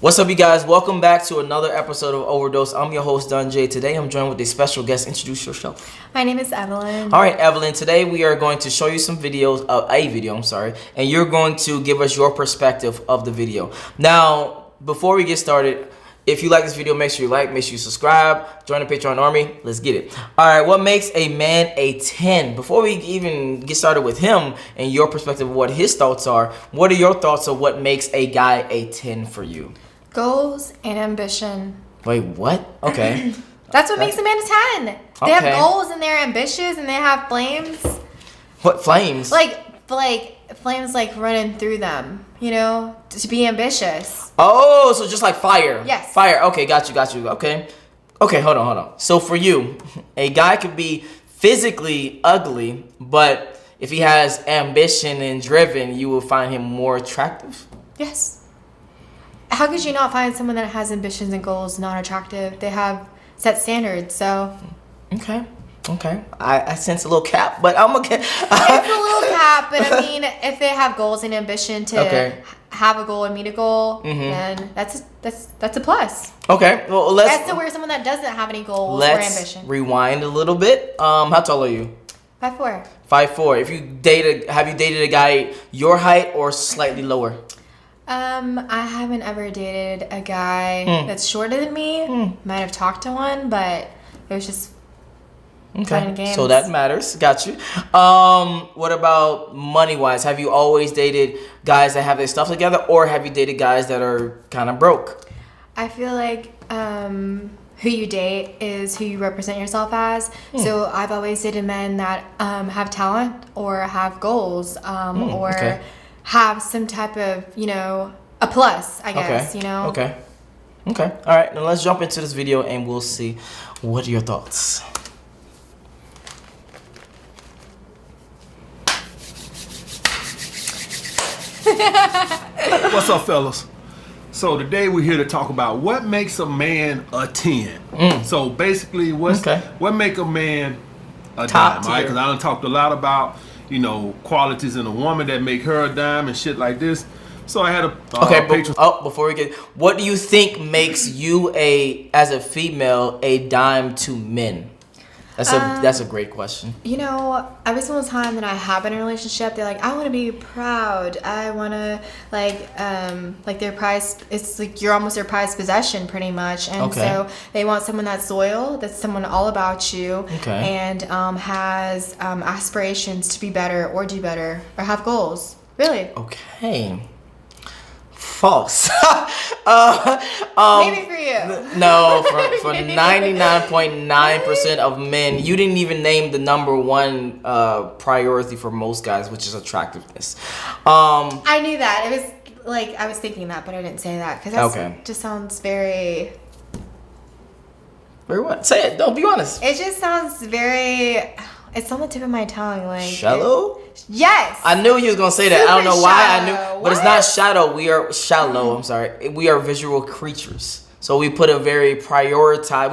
What's up, you guys? Welcome back to another episode of Overdose. I'm your host, Jaye. Today, I'm joined with a special guest. Introduce yourself. My name is Evelyn. All right, Evelyn. Today, we are going to show you some videos, and you're going to give us your perspective of the video. Now, before we get started, if you like this video, make sure you like, make sure you subscribe, join the Patreon army. Let's get it. All right, what makes a man a 10? Before we even get started with him and your perspective of what his thoughts are, what are your thoughts of what makes a guy a 10 for you? Goals and ambition. Wait, what? Okay. That's what makes a man a 10. They Okay. have goals and they're ambitious and they have flames. What flames? Like flames like running through them, you know, to be ambitious. Oh, so just like fire. Yes. Fire. Okay, got you. Okay, hold on. So for you, a guy could be physically ugly, but if he has ambition and driven, you will find him more attractive? Yes. How could you not find someone that has ambitions and goals not attractive? They have set standards, so. Okay. I sense a little cap, but I'm okay. It's a little cap, but I mean, if they have goals and ambition to have a goal and meet a goal, then that's a plus. Okay, well That's to where someone that doesn't have any goals or ambition. Let's rewind a little bit. How tall are you? 5'4". 5'4". If you have you dated a guy your height or slightly lower? I haven't ever dated a guy that's shorter than me. Might have talked to one, but it was just fun and games. So that matters. Got you. What about money-wise? Have you always dated guys that have their stuff together, or have you dated guys that are kind of broke? I feel like who you date is who you represent yourself as. So I've always dated men that have talent or have goals or have some type of, a plus, I guess, Okay. All right, now let's jump into this video and we'll see what are your thoughts. What's up, fellas? So today we're here to talk about what makes a man a 10. So basically, what make a man a Top dime, right? Because I done talked a lot about, qualities in a woman that make her a dime and shit like this. So I had a before we get, what do you think makes you as a female a dime to men? That's a great question. Every single time that I have been in a relationship, they're like, I want to be proud. I want to like their prize. It's like you're almost their prized possession, pretty much. And so they want someone that's loyal, that's someone all about you, and has aspirations to be better or do better or have goals. Really? Okay. False. Maybe for you. No, for 99.9% of men, you didn't even name the number one priority for most guys, which is attractiveness. I knew that. It was like I was thinking that, but I didn't say that because that just sounds very. Very what? Say it. Don't be honest. It just sounds very. It's on the tip of my tongue, like shallow. Yes. I knew you was gonna say that. Super I don't know why shallow. I knew, but it's not shallow. We are shallow. I'm sorry. We are visual creatures. So we prioritize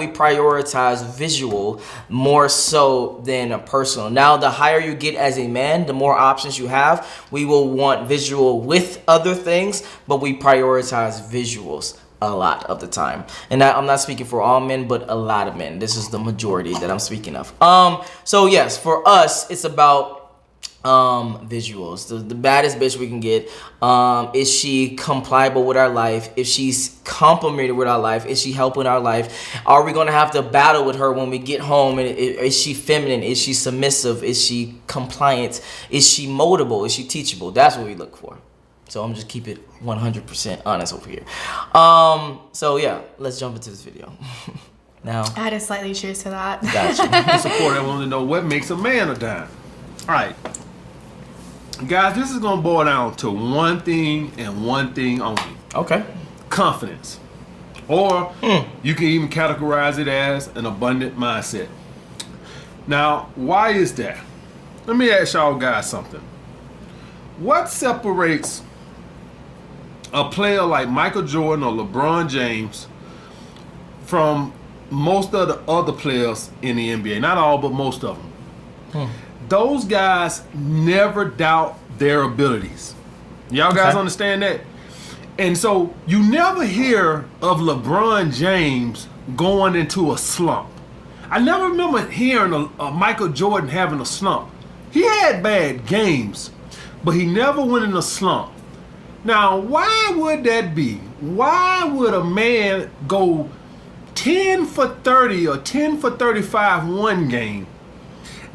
visual more so than a personal. Now, the higher you get as a man, the more options you have. We will want visual with other things, but we prioritize visuals a lot of the time. And I'm not speaking for all men, but a lot of men. This is the majority that I'm speaking of. So yes, for us, it's about visuals. The baddest bitch we can get. Is she compliable with our life? If she's complimented with our life, is she helping our life? Are we gonna have to battle with her when we get home? And is she feminine? Is she submissive? Is she compliant? Is she moldable? Is she teachable? That's what we look for. So I'm just keep it 100% honest over here. So yeah, let's jump into this video. Now, I had to slightly choose for that. Gotcha. support. I want to know what makes a man a dime. All right, guys, this is gonna boil down to one thing and one thing only. Okay. Confidence, or you can even categorize it as an abundant mindset. Now, why is that? Let me ask y'all guys something. What separates a player like Michael Jordan or LeBron James from most of the other players in the NBA? Not all, but most of them. Those guys never doubt their abilities. Y'all guys understand that? And so you never hear of LeBron James going into a slump. I never remember hearing a Michael Jordan having a slump. He had bad games, but he never went in a slump. Now, why would that be? Why would a man go 10 for 30 or 10 for 35 one game,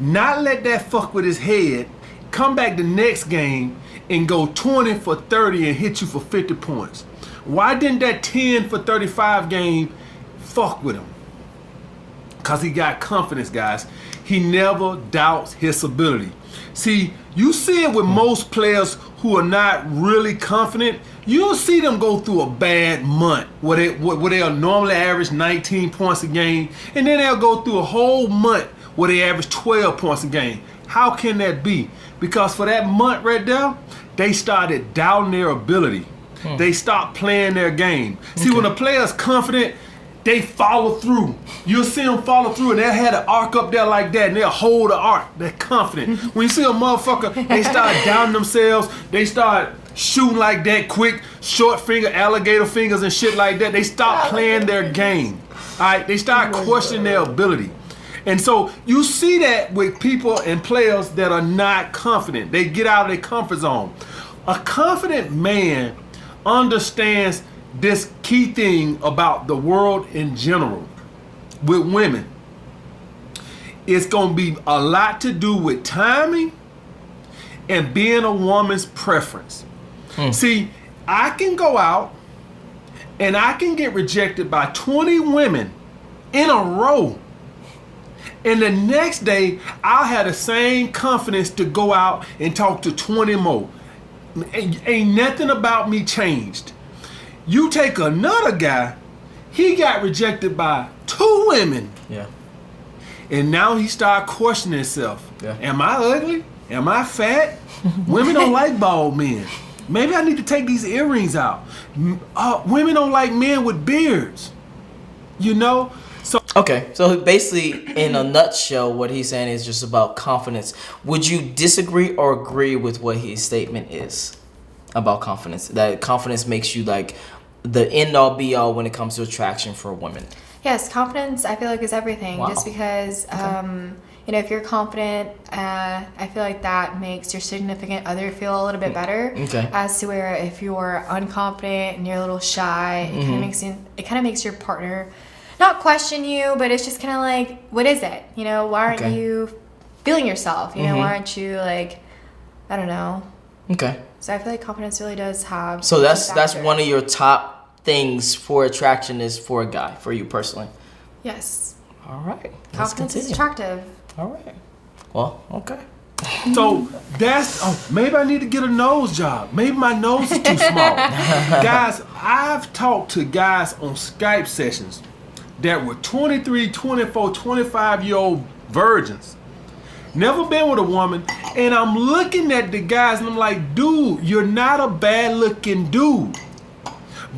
not let that fuck with his head, come back the next game and go 20 for 30 and hit you for 50 points? Why didn't that 10 for 35 game fuck with him? Because he got confidence, guys. He never doubts his ability. See, you see it with most players who are not really confident. You'll see them go through a bad month where they'll normally average 19 points a game, and then they'll go through a whole month where they average 12 points a game. How can that be? Because for that month right there, they started doubting their ability. They stopped playing their game. See, when a player's confident, they follow through. You'll see them follow through, and they'll have an arc up there like that, and they'll hold the arc. They're confident. When you see a motherfucker, they start doubting themselves. They start shooting like that quick, short finger, alligator fingers and shit like that. They stop playing their game. All right? They start questioning their ability. And so you see that with people and players that are not confident. They get out of their comfort zone. A confident man understands this key thing about the world in general with women. It's going to be a lot to do with timing and being a woman's preference. See, I can go out and I can get rejected by 20 women in a row, and the next day I'll have the same confidence to go out and talk to 20 more. Ain't nothing about me changed. You take another guy, he got rejected by 2 women. Yeah. And now he started questioning himself. Yeah. Am I ugly? Am I fat? Women don't like bald men. Maybe I need to take these earrings out. Women don't like men with beards. You know? So Okay, so basically, in a nutshell, what he's saying is just about confidence. Would you disagree or agree with what his statement is about confidence? That confidence makes you like the end all be all when it comes to attraction for women. Yes, confidence I feel like is everything. Wow. Just because if you're confident, I feel like that makes your significant other feel a little bit better. Okay. As to where if you're unconfident and you're a little shy, it kind of makes your partner not question you, but it's just kind of like, what is it? Why aren't you feeling yourself? Why aren't you like, I don't know. Okay. So I feel like confidence really does have. So that's one of your top things for attraction is for a guy, for you personally. Yes. All right. Let's Confidence is continue. attractive. All right. Well, okay. So maybe I need to get a nose job. Maybe my nose is too small. Guys, I've talked to guys on Skype sessions that were 23, 24, 25-year-old virgins. Never been with a woman. And I'm looking at the guys and I'm like, dude, you're not a bad looking dude.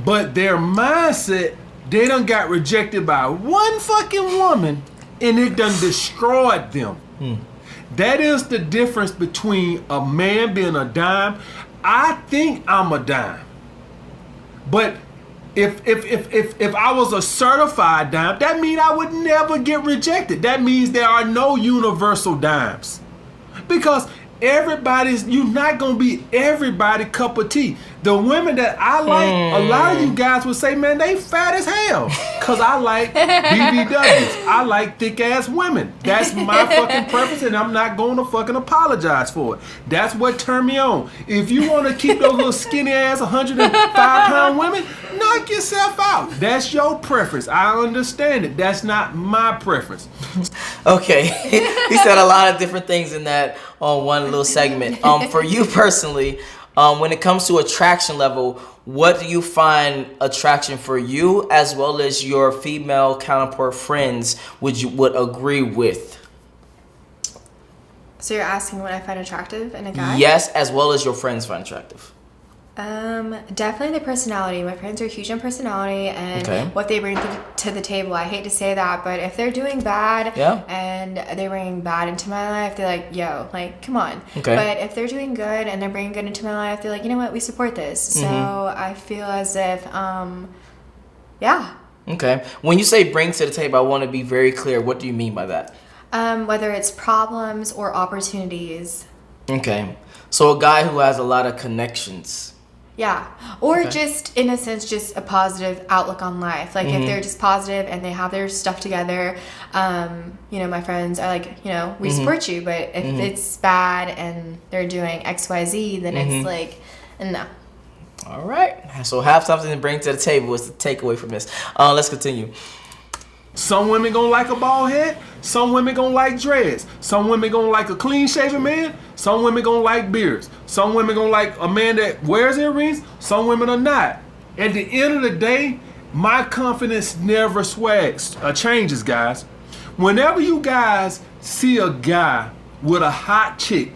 But their mindset, they done got rejected by one fucking woman and it done destroyed them. That is the difference between a man being a dime. I think I'm a dime. But if I was a certified dime, that means I would never get rejected. That means there are no universal dimes. Because you're not going to be everybody cup of tea. The women that I like, a lot of you guys would say, man, they fat as hell. Because I like BBWs. I like thick ass women. That's my fucking preference, and I'm not going to fucking apologize for it. That's what turned me on. If you want to keep those little skinny ass 105-pound women, knock yourself out. That's your preference. I understand it. That's not my preference. Okay. He said a lot of different things in that on one little segment. For you personally, when it comes to attraction level, what do you find attraction for you as well as your female counterpart friends would agree with? So you're asking what I find attractive in a guy? Yes, as well as your friends find attractive. Definitely the personality. My friends are huge on personality and what they bring to the table. I hate to say that, but if they're doing bad and they bring bad into my life, they're like, yo, like, come on. But if they're doing good and they're bringing good into my life, they're like, you know what, we support this. So I feel as if, Okay. When you say bring to the table, I want to be very clear. What do you mean by that? Whether it's problems or opportunities. Okay. So a guy who has a lot of connections. Yeah. Or just, in a sense, just a positive outlook on life. Like, if they're just positive and they have their stuff together, you know, my friends are like, you know, we support you. But if it's bad and they're doing XYZ, then it's like, no. All right. So have something to bring to the table is the takeaway from this. Let's continue. Some women gonna like a bald head. Some women gonna like dreads. Some women gonna like a clean shaven man. Some women gonna like beards. Some women gonna like a man that wears earrings. Some women are not. At the end of the day, my confidence never changes, guys. Whenever you guys see a guy with a hot chick,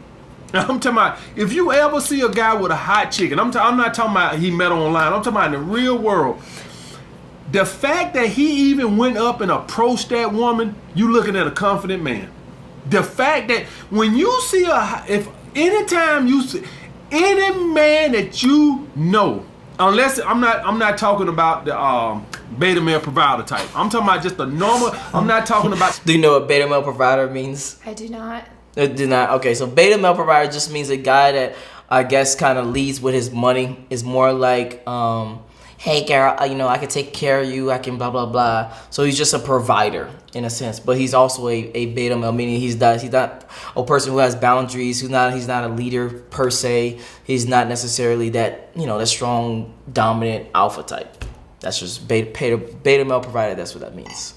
I'm talking about, if you ever see a guy with a hot chick, and I'm not talking about he met her online, I'm talking about in the real world. The fact that he even went up and approached that woman, you looking at a confident man. The fact that when you see anytime you see any man that you know, unless I'm not talking about the beta male provider type. I'm talking about just the normal. I'm not talking about. Do you know what beta male provider means? I do not. Do not. Okay, so beta male provider just means a guy that I guess kind of leads with his money. Is more like, hey girl, you know, I can take care of you. I can blah blah blah. So he's just a provider in a sense, but he's also a beta male, meaning he's not a person who has boundaries. He's not a leader per se. He's not necessarily that, you know, that strong dominant alpha type. That's just beta male provider. That's what that means.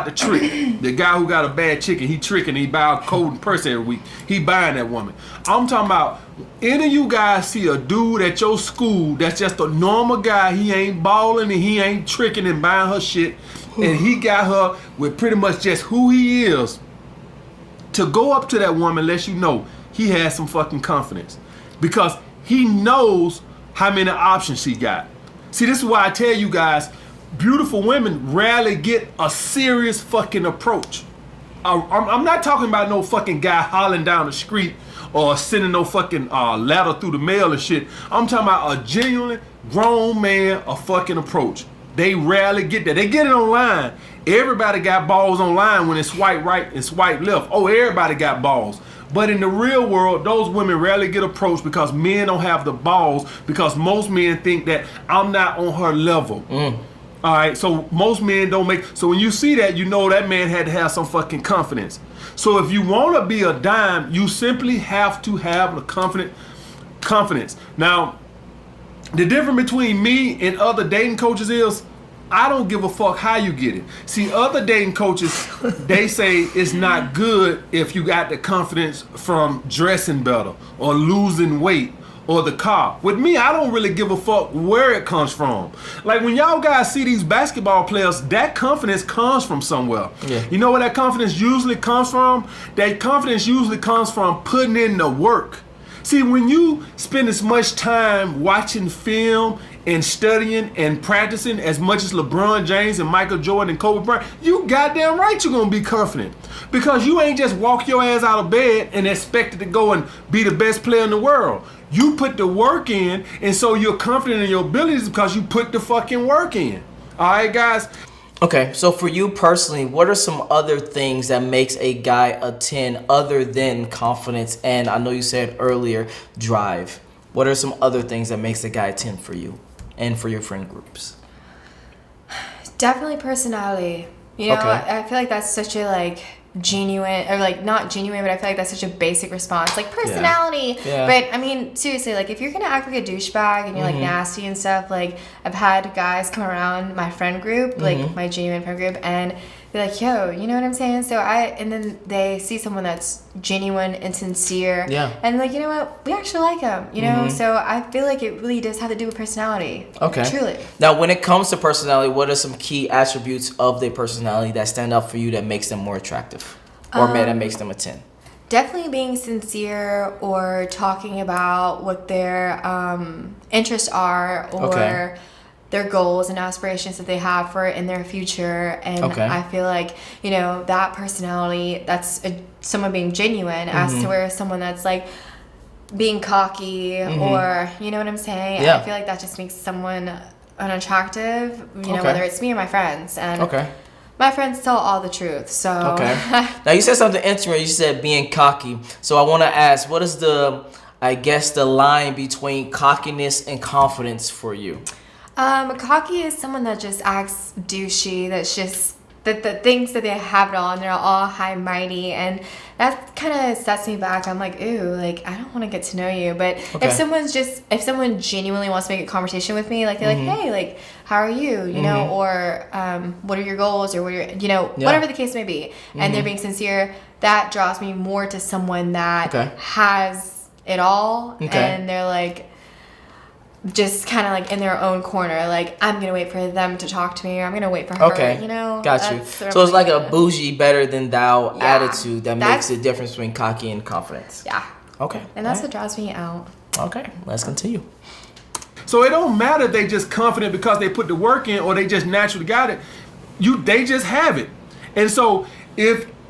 The trick, the guy who got a bad chick and he tricking, he buy a cold and purse every week. He buying that woman. I'm talking about any of you guys see a dude at your school that's just a normal guy. He ain't balling and he ain't tricking and buying her shit, and he got her with pretty much just who he is. To go up to that woman lets you know he has some fucking confidence, because he knows how many options she got. See, this is why I tell you guys, beautiful women rarely get a serious fucking approach. I'm not talking about no fucking guy hollering down the street or sending no fucking ladder through the mail and shit. I'm talking about a genuine grown man a fucking approach. They rarely get that. They get it online. Everybody got balls online when it's swipe right and swipe left. Oh, everybody got balls. But in the real world, those women rarely get approached because men don't have the balls, because most men think that I'm not on her level. All right, so most men don't make. So when you see that, you know that man had to have some fucking confidence. So if you want to be a dime, you simply have to have the confidence. Now, the difference between me and other dating coaches is I don't give a fuck how you get it. See, other dating coaches, they say it's not good if you got the confidence from dressing better or losing weight or the car. With me, I don't really give a fuck where it comes from. Like when y'all guys see these basketball players, that confidence comes from somewhere. Yeah. You know where that confidence usually comes from? That confidence usually comes from putting in the work. See, when you spend as much time watching film and studying and practicing as much as LeBron James and Michael Jordan and Kobe Bryant, you goddamn right you're gonna be confident. Because you ain't just walk your ass out of bed and expect to go and be the best player in the world. You put the work in, and so you're confident in your abilities because you put the fucking work in. All right, guys? Okay, so for you personally, what are some other things that makes a guy a 10 other than confidence and, I know you said earlier, drive? What are some other things that makes a guy a 10 for you and for your friend groups? Definitely personality. You know, Okay. I feel like that's such a genuine, or not genuine, but I feel like that's such a basic response. Like personality. Yeah. But I mean, seriously, if you're gonna act like a douchebag and you're nasty and stuff, I've had guys come around my friend group, my genuine friend group, and they're like, yo, you know what I'm saying? And then they see someone that's genuine and sincere. Yeah. And you know what? We actually like him, you know? So I feel like it really does have to do with personality. Okay. Truly. Now, when it comes to personality, what are some key attributes of their personality that stand out for you that makes them more attractive? Or that makes them a 10? Definitely being sincere or talking about what their interests are or their goals and aspirations that they have for in their future. And I feel like, you know, that personality, that's someone being genuine as to where someone that's like being cocky or, you know what I'm saying? Yeah. I feel like that just makes someone unattractive, you know, whether it's me or my friends. And my friends tell all the truth, so... Now, you said something interesting. You said being cocky. So I want to ask, what is the line between cockiness and confidence for you? Cocky is someone that just acts douchey, that's just... that thinks that they have it all, and they're all high and mighty, and that kind of sets me back. I'm like, ooh, like, I don't want to get to know you. But if someone genuinely wants to make a conversation with me, like, they're like, hey, like, how are you, you know, or what are your goals, or what are your, you know, whatever the case may be, and they're being sincere, that draws me more to someone that has it all, and they're like, just kind of like in their own corner, like, I'm gonna wait for them to talk to me, or I'm gonna wait for her, you know. Got you. So it's like a bougie, better than thou attitude that makes the difference between cocky and confidence. And that's what draws me out. Let's continue. So it don't matter if they just confident because they put the work in, or they just naturally got it. They just have it. And so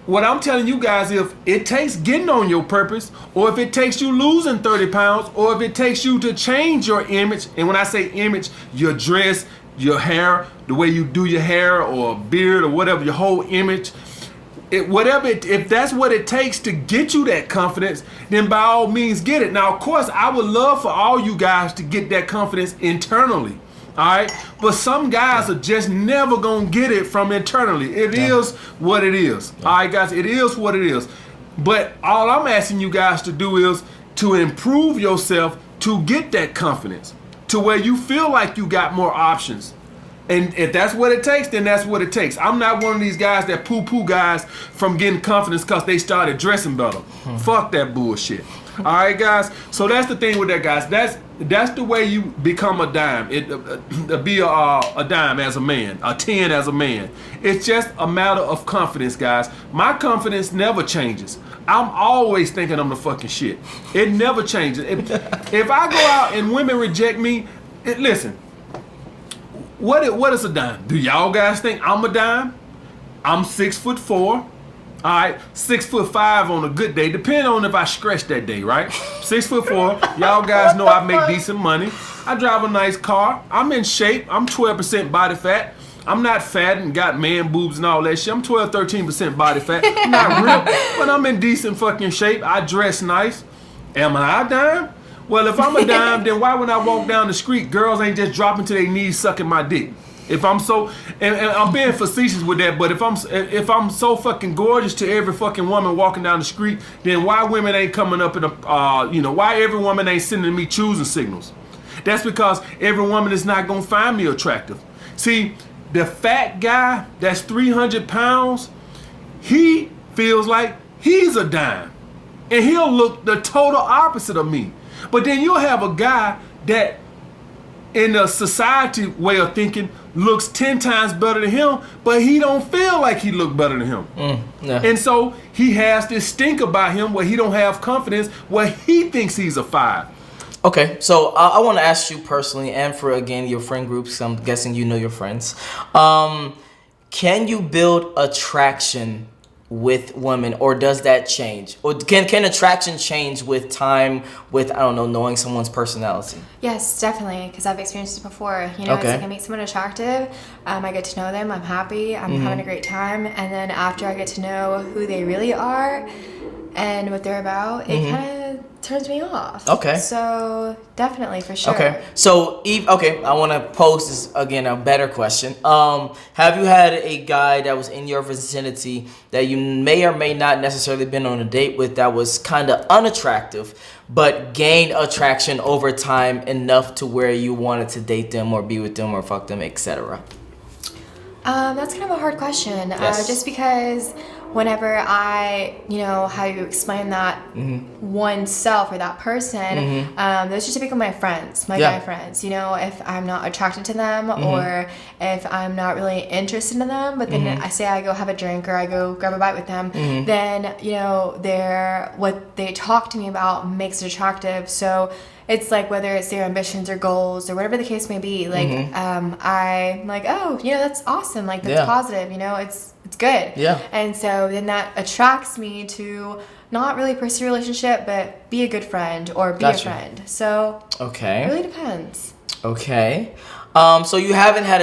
what I'm telling you guys, if it takes getting on your purpose, or if it takes you losing 30 pounds, or if it takes you to change your image, and when I say image, your dress, your hair, the way you do your hair or beard or whatever, your whole image, if that's what it takes to get you that confidence, then by all means get it. Now, of course, I would love for all you guys to get that confidence internally. All right, but some guys are just never gonna get it from internally. It is what it is. All right, guys, it is what it is. But all I'm asking you guys to do is to improve yourself to get that confidence, to where you feel like you got more options. And if that's what it takes, then that's what it takes. I'm not one of these guys that poo-poo guys from getting confidence because they started dressing better. Fuck that bullshit. All right, guys. So that's the thing with that, guys. That's the way you become a dime. Be a dime as a man, a 10 as a man. It's just a matter of confidence, guys. My confidence never changes. I'm always thinking I'm the fucking shit. It never changes. If I go out and women reject me, listen. What is a dime? Do y'all guys think I'm a dime? I'm 6'4". All right, 6'5" on a good day, depending on if I stretch that day, right? 6'4". Y'all guys know I make decent money. I drive a nice car. I'm in shape. I'm 12% body fat. I'm not fat and got man boobs and all that shit. I'm 13% body fat. I'm not ripped, but I'm in decent fucking shape. I dress nice. Am I a dime? Well, if I'm a dime, then why when I walk down the street, girls ain't just dropping to their knees sucking my dick? If I'm so, and I'm being facetious with that, but if I'm so fucking gorgeous to every fucking woman walking down the street, then why women ain't coming up in why every woman ain't sending me choosing signals? That's because every woman is not gonna find me attractive. See, the fat guy that's 300 pounds, he feels like he's a dime, and he'll look the total opposite of me. But then you'll have a guy that, in the society way of thinking, looks 10 times better than him, but he don't feel like he look better than him. And so he has this stink about him where he don't have confidence, where he thinks he's a 5. Okay, so I want to ask you personally, and for, again, your friend groups, I'm guessing you know your friends. Can you build attraction with women, or does that change? Or can attraction change with time, with, I don't know, knowing someone's personality? Yes, definitely, because I've experienced it before. You know, it's like I meet someone attractive, I get to know them, I'm happy, I'm having a great time, and then after I get to know who they really are and what they're about, it kind of turns me off. Okay. So definitely, for sure. Okay. So I want to pose this again, a better question. Have you had a guy that was in your vicinity that you may or may not necessarily been on a date with that was kind of unattractive, but gained attraction over time enough to where you wanted to date them or be with them or fuck them, etc.? That's kind of a hard question. Just because whenever I, how you explain that oneself or that person, those are typically my friends, my guy friends. If I'm not attracted to them or if I'm not really interested in them, but then I say I go have a drink or I go grab a bite with them, then, what they talk to me about makes it attractive. So it's like whether it's their ambitions or goals or whatever the case may be, like I'm like, oh, that's awesome, like that's positive, it's good. Yeah. And so then that attracts me to not really pursue a relationship, but be a good friend or be a friend. So okay, it really depends. Okay. So you haven't had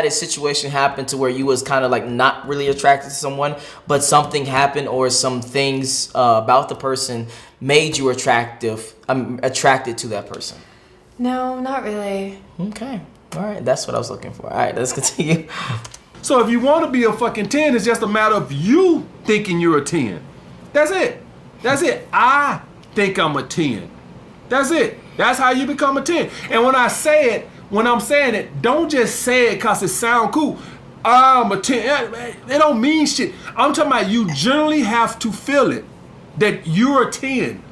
a situation happen to where you was kind of like not really attracted to someone, but something happened or some things about the person made you attracted to that person? No, not really. Okay. All right. That's what I was looking for. All right. Let's continue. So if you want to be a fucking 10, it's just a matter of you thinking you're a 10. That's it. That's it. I think I'm a 10. That's it. That's how you become a 10. And when I'm saying it, don't just say it because it sounds cool. I'm a 10. It don't mean shit. I'm talking about you generally have to feel it, that you're a 10.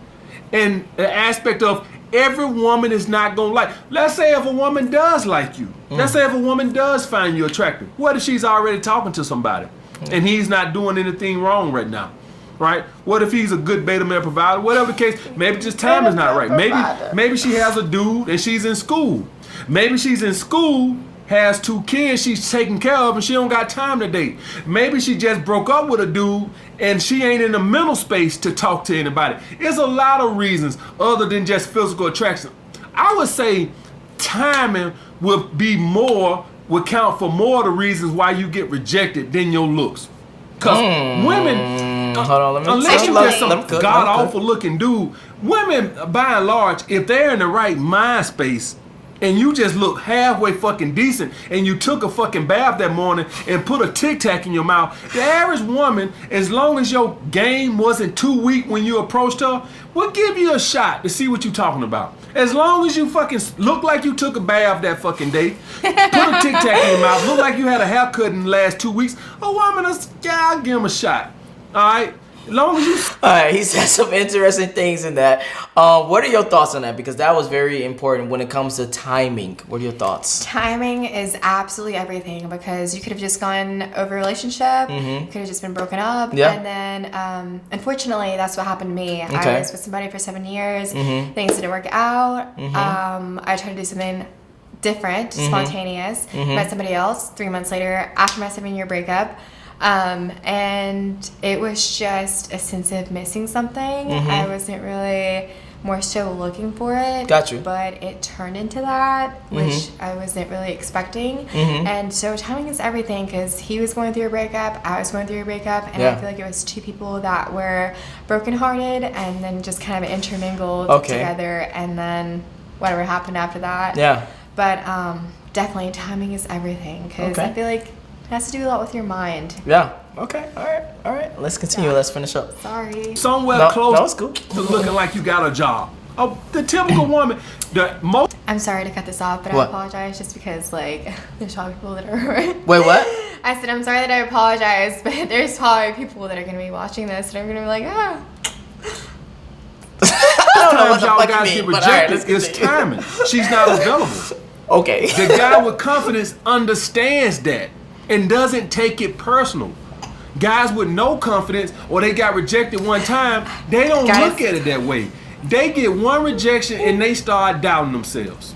And the aspect of every woman is not going to like. Let's say if a woman does like you. Let's say if a woman does find you attractive. What if she's already talking to somebody and he's not doing anything wrong right now? Right? What if he's a good beta male provider? Whatever the case, maybe just time is not right. Maybe she has a dude and she's in school. Maybe she's in school, has 2 kids she's taking care of and she don't got time to date. Maybe she just broke up with a dude and she ain't in the mental space to talk to anybody. There's a lot of reasons other than just physical attraction. I would say timing would count for more of the reasons why you get rejected than your looks. Because women, hold on, let me unless you get some god awful looking dude, women by and large, if they're in the right mind space and you just look halfway fucking decent and you took a fucking bath that morning and put a Tic Tac in your mouth, the average woman, as long as your game wasn't too weak when you approached her, will give you a shot to see what you're talking about. As long as you fucking look like you took a bath that fucking day, put a Tic Tac in your mouth, look like you had a haircut in the last 2 weeks, a woman, I'll give him a shot. All right? As long as you... All right, he said some interesting things in that. What are your thoughts on that? Because that was very important when it comes to timing. What are your thoughts? Timing is absolutely everything because you could have just gone over a relationship, you could have just been broken up, and then unfortunately that's what happened to me. I was with somebody for 7 years, things didn't work out. I tried to do something different, spontaneous, met somebody else 3 months later after my 7-year breakup. And it was just a sense of missing something. I wasn't really more so looking for it. Got you. But it turned into that, which I wasn't really expecting. And so timing is everything because he was going through a breakup, I was going through a breakup, and I feel like it was 2 people that were brokenhearted and then just kind of intermingled together, and then whatever happened after that. Yeah. But definitely timing is everything because I feel like it has to do a lot with your mind. Yeah. Okay. All right. Let's continue. Let's finish up. Sorry. Somewhere close cool. to looking like you got a job. Oh, the typical woman, I'm sorry to cut this off, but I apologize just because, there's probably people that are... Wait, what? I said, I'm sorry that I apologize, but there's probably people that are going to be watching this and are going to be like, I don't know what the y'all fuck guys you get mean, rejected. It's timing. She's not available. Okay. The guy with confidence understands that and doesn't take it personal. Guys with no confidence or they got rejected one time, they don't look at it that way. They get one rejection and they start doubting themselves.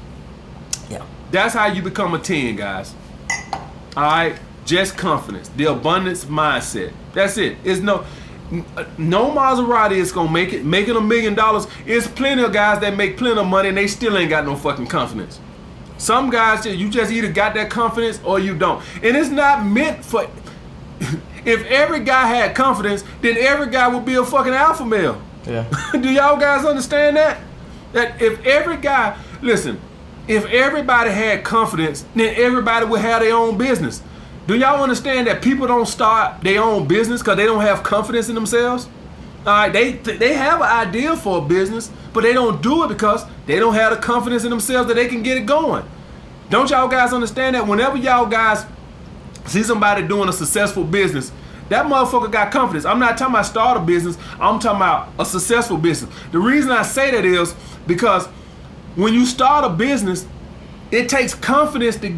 Yeah. That's how you become a 10, guys. All right? Just confidence. The abundance mindset. That's it. It's no Maserati is going to make it $1 million. There's plenty of guys that make plenty of money and they still ain't got no fucking confidence. Some guys, you just either got that confidence or you don't. And it's not meant for... If every guy had confidence, then every guy would be a fucking alpha male. Yeah. Do y'all guys understand that? That if every guy... Listen, if everybody had confidence, then everybody would have their own business. Do y'all understand that people don't start their own business because they don't have confidence in themselves? All right, they have an idea for a business, but they don't do it because they don't have the confidence in themselves that they can get it going. Don't y'all guys understand that whenever y'all guys see somebody doing a successful business, That motherfucker got confidence. I'm not talking about start a business. I'm talking about a successful business. The reason I say that is because when you start a business, it takes confidence to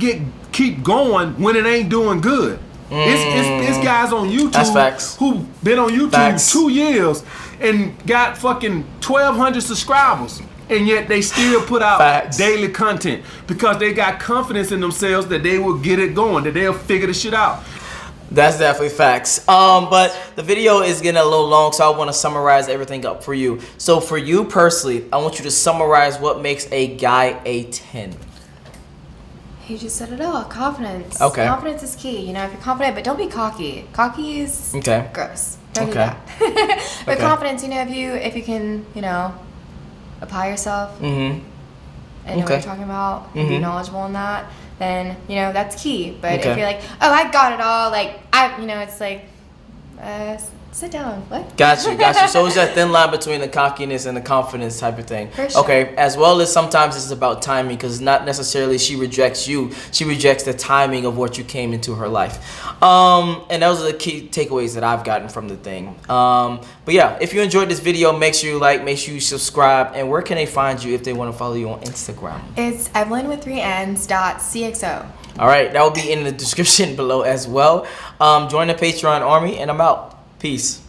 keep going when it ain't doing good. It's guys on YouTube who been on YouTube 2 years and got fucking 1,200 subscribers, and yet they still put out daily content because they got confidence in themselves that they will get it going, that they'll figure the shit out. That's definitely facts. But the video is getting a little long, so I want to summarize everything up for you. So for you personally, I want you to summarize what makes a guy a 10. You just said it all. Confidence. Okay. Confidence is key. You know, if you're confident, but don't be cocky. Cocky is gross. Don't do that. But confidence, you know, if you can, you know, apply yourself and know what you're talking about, and be knowledgeable in that, then, you know, that's key. But if you're like, oh, I got it all, like, you know, it's like, sit down. What? Got you. So it's that thin line between the cockiness and the confidence type of thing. For sure. Okay, as well as sometimes it's about timing, because not necessarily she rejects you, she rejects the timing of what you came into her life. And those are the key takeaways that I've gotten from the thing. But yeah, if you enjoyed this video, make sure you like, make sure you subscribe, and where can they find you if they want to follow you on Instagram? It's Evelyn with 3 N's.cxo. All right, that will be in the description below as well. Join the Patreon army, and I'm out. Peace.